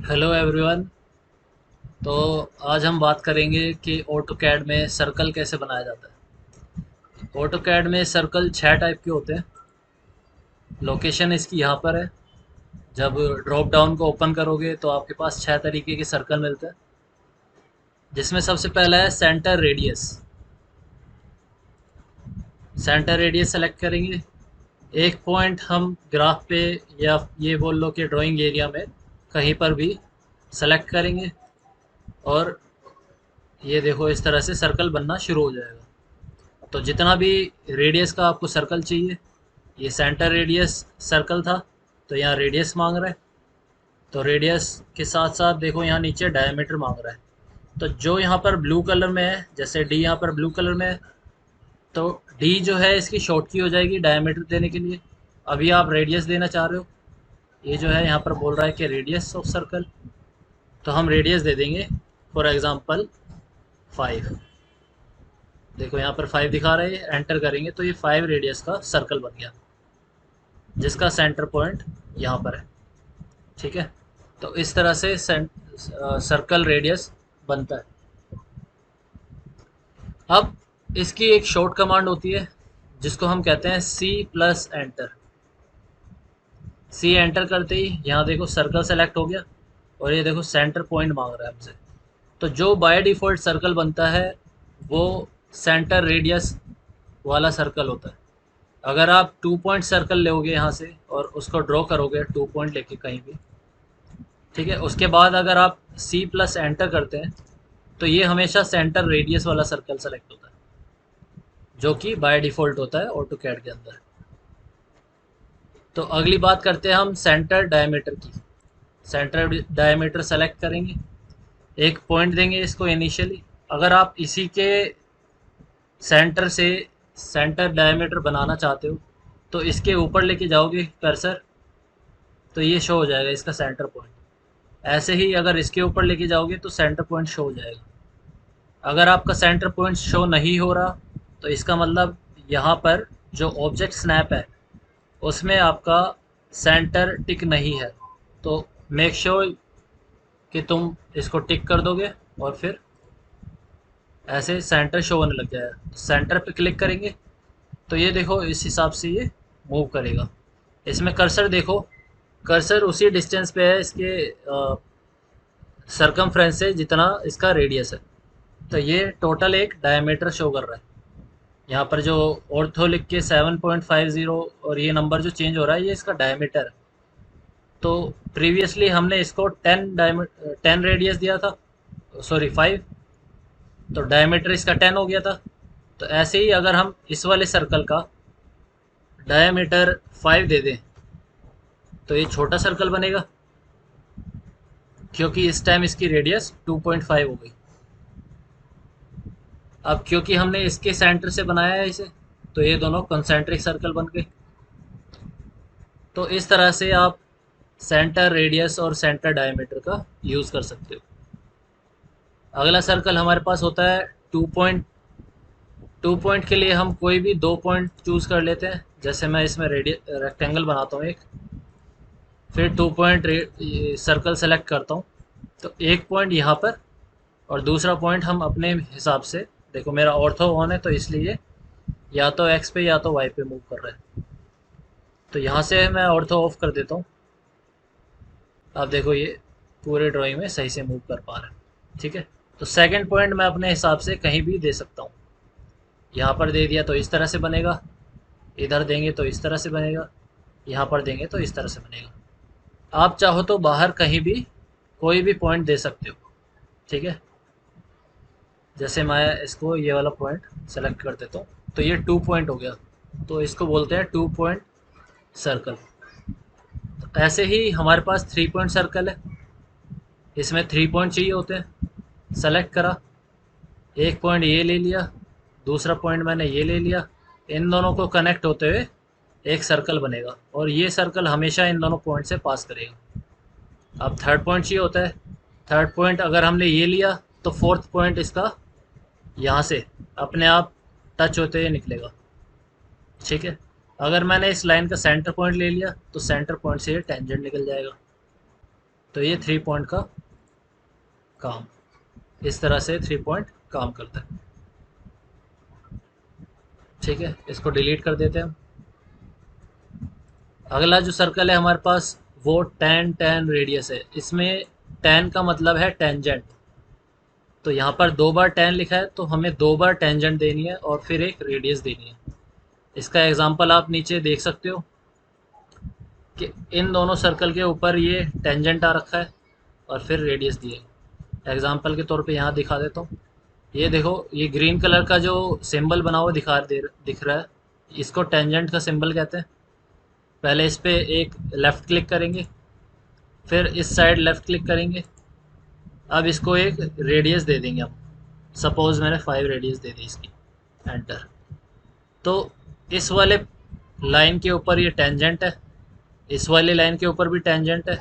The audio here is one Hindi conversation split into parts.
Hello everyone. तो आज हम बात करेंगे कि ऑटोकैड में सर्कल कैसे बनाया जाता है। ऑटोकैड में सर्कल 6 टाइप के होते हैं। लोकेशन इसकी यहाँ पर है। जब ड्रॉप डाउन को ओपन करोगे तो आपके पास 6 तरीके के सर्कल मिलते हैं, जिसमें सबसे पहला है centre radius. Centre radius select करेंगे। एक पॉइंट हम ग्राफ पे या ये बोल लो कि ड्राइंग एरिया में कहीं पर भी सेलेक्ट करेंगे और ये देखो इस तरह से सर्कल बनना शुरू हो जाएगा। तो जितना भी रेडियस का आपको सर्कल चाहिए, ये सेंटर रेडियस सर्कल था तो यहाँ रेडियस मांग रहा है। तो रेडियस के साथ साथ देखो यहाँ नीचे डायमीटर मांग रहा है। तो जो यहाँ पर ब्लू कलर में है, जैसे डी यहाँ पर ब्लू कलर में है, तो डी जो है इसकी शॉर्ट की हो जाएगी डायमीटर देने के लिए। अभी आप रेडियस देना चाह रहे हो, ये जो है यहाँ पर बोल रहा है कि रेडियस ऑफ सर्कल, तो हम रेडियस दे देंगे फॉर एग्ज़ाम्पल 5। देखो यहाँ पर 5 दिखा रहा है, एंटर करेंगे तो ये 5 रेडियस का सर्कल बन गया, जिसका सेंटर पॉइंट यहाँ पर है। ठीक है, तो इस तरह से सर्कल रेडियस बनता है। अब इसकी एक शॉर्ट कमांड होती है जिसको हम कहते हैं C plus enter. C enter करते ही यहाँ देखो सर्कल सेलेक्ट हो गया और ये देखो सेंटर पॉइंट मांग रहा है हमसे। तो जो बाय डिफ़ॉल्ट सर्कल बनता है वो सेंटर रेडियस वाला सर्कल होता है। अगर आप 2 पॉइंट सर्कल लोगे यहाँ से और उसको ड्रॉ करोगे 2 पॉइंट लेके कहीं भी, ठीक है, उसके बाद अगर आप सी प्लस एंटर करते हैं तो ये हमेशा सेंटर रेडियस वाला सर्कल सेलेक्ट होता है, जो कि बाय डिफ़ॉल्ट होता है ऑटो कैड के अंदर। तो अगली बात करते हैं हम सेंटर डायमीटर की। सेंटर डायमीटर सेलेक्ट करेंगे, एक पॉइंट देंगे इसको इनिशियली। अगर आप इसी के सेंटर से सेंटर डायमीटर बनाना चाहते हो तो इसके ऊपर लेके जाओगे कर्सर, तो ये शो हो जाएगा इसका सेंटर पॉइंट। ऐसे ही अगर इसके ऊपर लेके जाओगे तो सेंटर पॉइंट शो हो जाएगा। अगर आपका सेंटर पॉइंट शो नहीं हो रहा तो इसका मतलब यहाँ पर जो ऑब्जेक्ट स्नैप है उसमें आपका सेंटर टिक नहीं है। तो मेक श्योर कि तुम इसको टिक कर दोगे और फिर ऐसे सेंटर शो होने लग जाएगा। सेंटर पे क्लिक करेंगे तो ये देखो इस हिसाब से ये मूव करेगा। इसमें कर्सर देखो, कर्सर उसी डिस्टेंस पे है इसके सरकमफ्रेंस से जितना इसका रेडियस है। तो ये टोटल एक डायमीटर शो कर रहा है। यहाँ पर जो ऑर्थो लिख के 7.50 और ये नंबर जो चेंज हो रहा है ये इसका डायमीटर है। तो प्रीवियसली हमने इसको 10 रेडियस दिया था, सॉरी 5, तो डायमीटर इसका 10 हो गया था। तो ऐसे ही अगर हम इस वाले सर्कल का डायमीटर 5 दे दें तो ये छोटा सर्कल बनेगा, क्योंकि इस टाइम इसकी रेडियस 2.5 हो गई। अब क्योंकि हमने इसके सेंटर से बनाया है इसे, तो ये दोनों कंसेंट्रिक सर्कल बन गए। तो इस तरह से आप सेंटर रेडियस और सेंटर डायमीटर का यूज़ कर सकते हो। अगला सर्कल हमारे पास होता है 2 पॉइंट। 2 पॉइंट के लिए हम कोई भी 2 पॉइंट चूज़ कर लेते हैं। जैसे मैं इसमें रेक्टेंगल बनाता हूँ एक, फिर 2 पॉइंट सर्कल सेलेक्ट करता हूँ। तो एक पॉइंट यहाँ पर और दूसरा पॉइंट हम अपने हिसाब से, देखो मेरा ऑर्थो ऑन है तो इसलिए या तो एक्स पे या तो वाई पे मूव कर रहा है। तो यहाँ से मैं ऑर्थो ऑफ कर देता हूँ। अब देखो ये पूरे ड्राइंग में सही से मूव कर पा रहा है। ठीक है, तो सेकंड पॉइंट मैं अपने हिसाब से कहीं भी दे सकता हूँ। यहाँ पर दे दिया तो इस तरह से बनेगा, इधर देंगे तो इस तरह से बनेगा, यहाँ पर देंगे तो इस तरह से बनेगा। आप चाहो तो बाहर कहीं भी कोई भी पॉइंट दे सकते हो। ठीक है, जैसे मैं इसको ये वाला पॉइंट सेलेक्ट कर देता हूँ तो ये 2 पॉइंट हो गया, तो इसको बोलते हैं 2 पॉइंट सर्कल। ऐसे ही हमारे पास 3 पॉइंट सर्कल है, इसमें 3 पॉइंट चाहिए होते हैं। सेलेक्ट करा, एक पॉइंट ये ले लिया, दूसरा पॉइंट मैंने ये ले लिया, इन दोनों को कनेक्ट होते हुए एक सर्कल बनेगा और ये सर्कल हमेशा इन दोनों पॉइंट से पास करेगा। अब थर्ड पॉइंट चाहिए होता है। थर्ड पॉइंट अगर हमने ये लिया तो फोर्थ पॉइंट इसका यहाँ से अपने आप टच होते हुए निकलेगा। ठीक है, अगर मैंने इस लाइन का सेंटर पॉइंट ले लिया तो सेंटर पॉइंट से ये टेंजेंट निकल जाएगा। तो ये 3 पॉइंट का काम, इस तरह से 3 पॉइंट काम करता है। ठीक है, इसको डिलीट कर देते हैं हम। अगला जो सर्कल है हमारे पास वो tan रेडियस है। इसमें tan का मतलब है टेंजेंट। तो यहाँ पर 2 बार tan लिखा है तो हमें 2 बार टेंजेंट देनी है और फिर एक रेडियस देनी है। इसका एग्जांपल आप नीचे देख सकते हो कि इन दोनों सर्कल के ऊपर ये टेंजेंट आ रखा है और फिर रेडियस दिए। एग्जांपल के तौर पे यहाँ दिखा देता हूँ। ये देखो, ये ग्रीन कलर का जो सिंबल बना हुआ दिख रहा है, इसको टेंजेंट का सिंबल कहते हैं। पहले इस पे एक लेफ़्ट क्लिक करेंगे, फिर इस साइड लेफ़्ट क्लिक करेंगे। अब इसको एक रेडियस दे देंगे हम। सपोज़ मैंने 5 रेडियस दे दी इसकी, एंटर। तो इस वाले लाइन के ऊपर ये टेंजेंट है, इस वाली लाइन के ऊपर भी टेंजेंट है,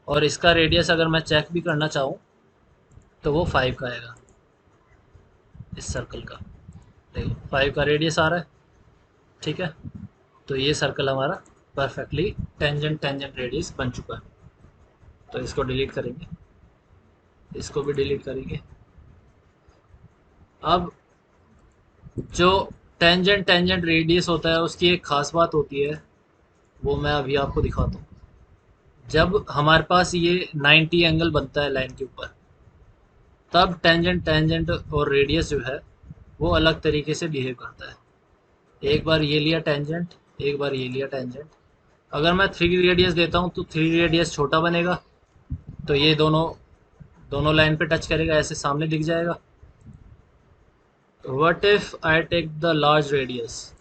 और इसका रेडियस अगर मैं चेक भी करना चाहूँ तो वो 5 का आएगा, इस सर्कल का। देखो 5 का रेडियस आ रहा है। ठीक है, तो ये सर्कल हमारा परफेक्टली टेंजेंट टेंजेंट रेडियस बन चुका है। तो इसको डिलीट करेंगे, इसको भी डिलीट करेंगे। अब जो टेंजेंट टेंजेंट रेडियस होता है उसकी एक ख़ास बात होती है, वो मैं अभी आपको दिखाता हूँ। जब हमारे पास ये 90 एंगल बनता है लाइन के ऊपर, तब टेंजेंट टेंजेंट और रेडियस जो है वो अलग तरीके से बिहेव करता है। एक बार ये लिया टेंजेंट, एक बार ये लिया टेंजेंट। अगर मैं 3 रेडियस देता हूँ तो 3 रेडियस छोटा बनेगा, तो ये दोनों दोनों लाइन पे टच करेगा, ऐसे सामने दिख जाएगा। What if I take the large radius,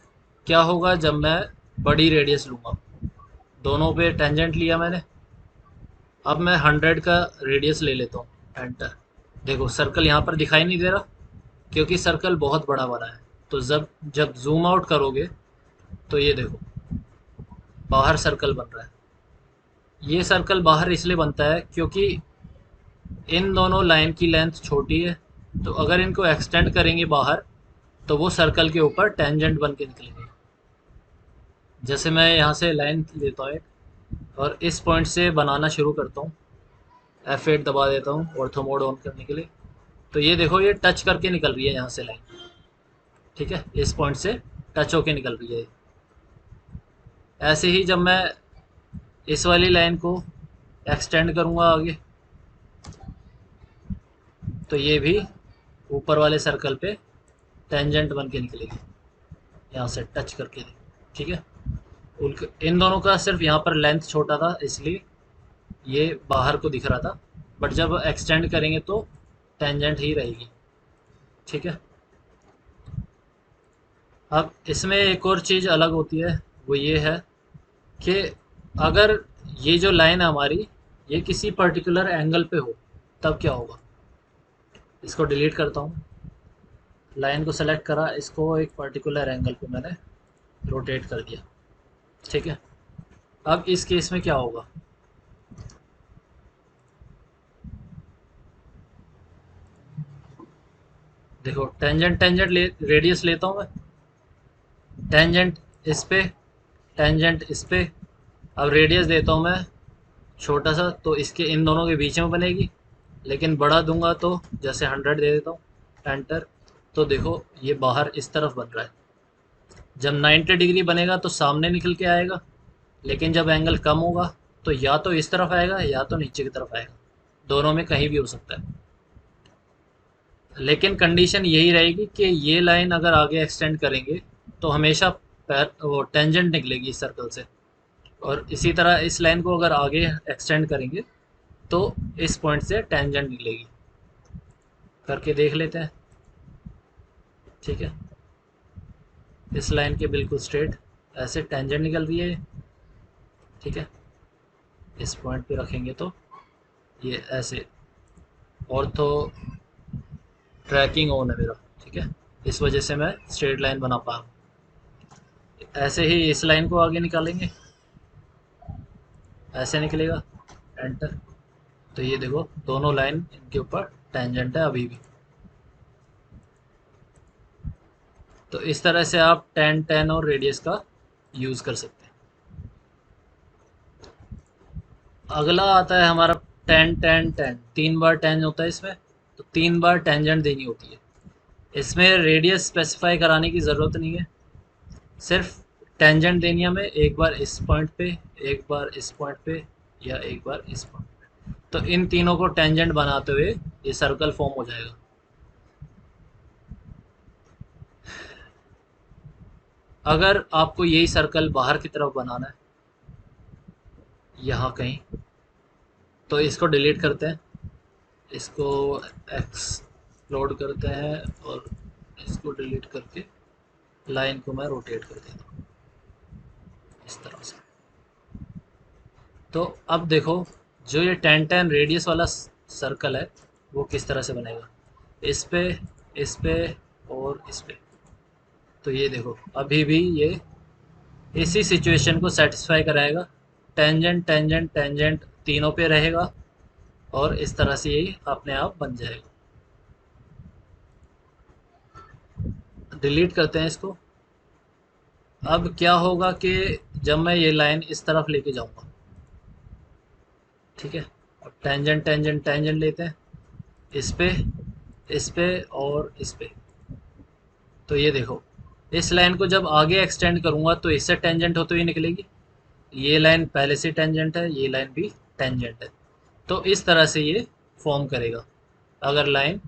क्या होगा जब मैं बड़ी रेडियस लूँगा। दोनों पे टेंजेंट लिया मैंने, अब मैं 100 का रेडियस ले लेता हूँ, एंटर। देखो सर्कल यहाँ पर दिखाई नहीं दे रहा क्योंकि सर्कल बहुत बड़ा बना है। तो जब जब जूम आउट करोगे तो ये देखो बाहर सर्कल बन रहा है। ये सर्कल बाहर इसलिए बनता है क्योंकि इन दोनों लाइन की लेंथ छोटी है, तो अगर इनको एक्सटेंड करेंगे बाहर तो वो सर्कल के ऊपर टेंजेंट बन के निकलेंगे। जैसे मैं यहाँ से लाइन लेता हूँ एक, और इस पॉइंट से बनाना शुरू करता हूँ। F8 दबा देता हूँ ऑर्थो मोड ऑन करने के लिए। तो ये देखो ये टच करके निकल रही है यहाँ से लाइन। ठीक है, इस पॉइंट से टच होके निकल रही है। ऐसे ही जब मैं इस वाली लाइन को एक्सटेंड करूँगा आगे, तो ये भी ऊपर वाले सर्कल पे टेंजेंट बन के निकलेगी, यहाँ से टच करके। ठीक है, उनके इन दोनों का सिर्फ यहाँ पर लेंथ छोटा था इसलिए ये बाहर को दिख रहा था, बट जब एक्सटेंड करेंगे तो टेंजेंट ही रहेगी। ठीक है, अब इसमें एक और चीज़ अलग होती है, वो ये है कि अगर ये जो लाइन है हमारी, ये किसी पर्टिकुलर एंगल पे हो तब क्या होगा। इसको डिलीट करता हूँ, लाइन को सेलेक्ट करा, इसको एक पर्टिकुलर एंगल पे मैंने रोटेट कर दिया। ठीक है, अब इस केस में क्या होगा। देखो टेंजेंट टेंजेंट रेडियस लेता हूँ मैं, टेंजेंट इस पे, टेंजेंट इस पे। अब रेडियस देता हूँ मैं छोटा सा, तो इसके इन दोनों के बीच में बनेगी। लेकिन बड़ा दूंगा तो जैसे 100 दे देता हूँ, एंटर। तो देखो ये बाहर इस तरफ बन रहा है। जब 90 डिग्री बनेगा तो सामने निकल के आएगा, लेकिन जब एंगल कम होगा तो या तो इस तरफ आएगा या तो नीचे की तरफ आएगा। दोनों में कहीं भी हो सकता है। लेकिन कंडीशन यही रहेगी कि ये लाइन अगर आगे एक्सटेंड करेंगे तो हमेशा वो टेंजेंट निकलेगी इस सर्कल से, और इसी तरह इस लाइन को अगर आगे एक्सटेंड करेंगे तो इस पॉइंट से टेंजेंट निकलेगी। करके देख लेते हैं। ठीक है, इस लाइन के बिल्कुल स्ट्रेट ऐसे टेंजेंट निकल रही है। ठीक है, इस पॉइंट पे रखेंगे तो ये ऐसे ऑर्थो ट्रैकिंग ऑन है मेरा। ठीक है, इस वजह से मैं स्ट्रेट लाइन बना पा रहा हूँ। ऐसे ही इस लाइन को आगे निकालेंगे, ऐसे निकलेगा, एंटर। तो ये देखो दोनों लाइन इनके ऊपर टेंजेंट है अभी भी। तो इस तरह से आप tan tan और रेडियस का यूज़ कर सकते हैं। अगला आता है हमारा टेन टेन टेन, 3 बार 10 होता है इसमें, तो 3 बार टेंजेंट देनी होती है। इसमें रेडियस स्पेसिफाई कराने की ज़रूरत नहीं है, सिर्फ टेंजेंट देनी है हमें, एक बार इस पॉइंट पे, एक बार इस पॉइंट पे, या एक बार इस पॉइंट पे। तो इन तीनों को टेंजेंट बनाते हुए ये सर्कल फॉर्म हो जाएगा। अगर आपको यही सर्कल बाहर की तरफ बनाना है, यहाँ कहीं, तो इसको डिलीट करते हैं, इसको एक्सप्लोड करते हैं, और इसको डिलीट करके लाइन को मैं रोटेट कर देता हूँ इस तरह से। तो अब देखो, जो ये 10 10 रेडियस वाला सर्कल है वो किस तरह से बनेगा, इस पे, इस पे, और इस पे। तो ये देखो अभी भी ये इसी सिचुएशन को सेटिस्फाई कराएगा, टेंजेंट टेंजेंट टेंजेंट तीनों पे रहेगा, और इस तरह से ये अपने आप बन जाएगा। डिलीट करते हैं इसको। अब क्या होगा कि जब मैं ये लाइन इस तरफ लेके जाऊंगा, ठीक है, अब टेंजेंट टेंजेंट टेंजेंट लेते हैं, इस पे, इस पे, और इस पे। तो ये देखो, इस लाइन को जब आगे एक्सटेंड करूंगा तो इससे टेंजेंट होते हुए निकलेगी, ये लाइन पहले से टेंजेंट है, ये लाइन भी टेंजेंट है। तो इस तरह से ये फॉर्म करेगा अगर लाइन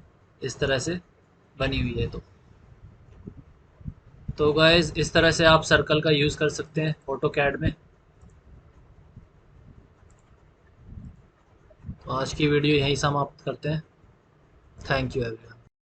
इस तरह से बनी हुई है तो गाइस इस तरह से आप सर्कल का यूज़ कर सकते हैं ऑटो कैड में। तो आज की वीडियो यहीं समाप्त करते हैं। Thank you everyone.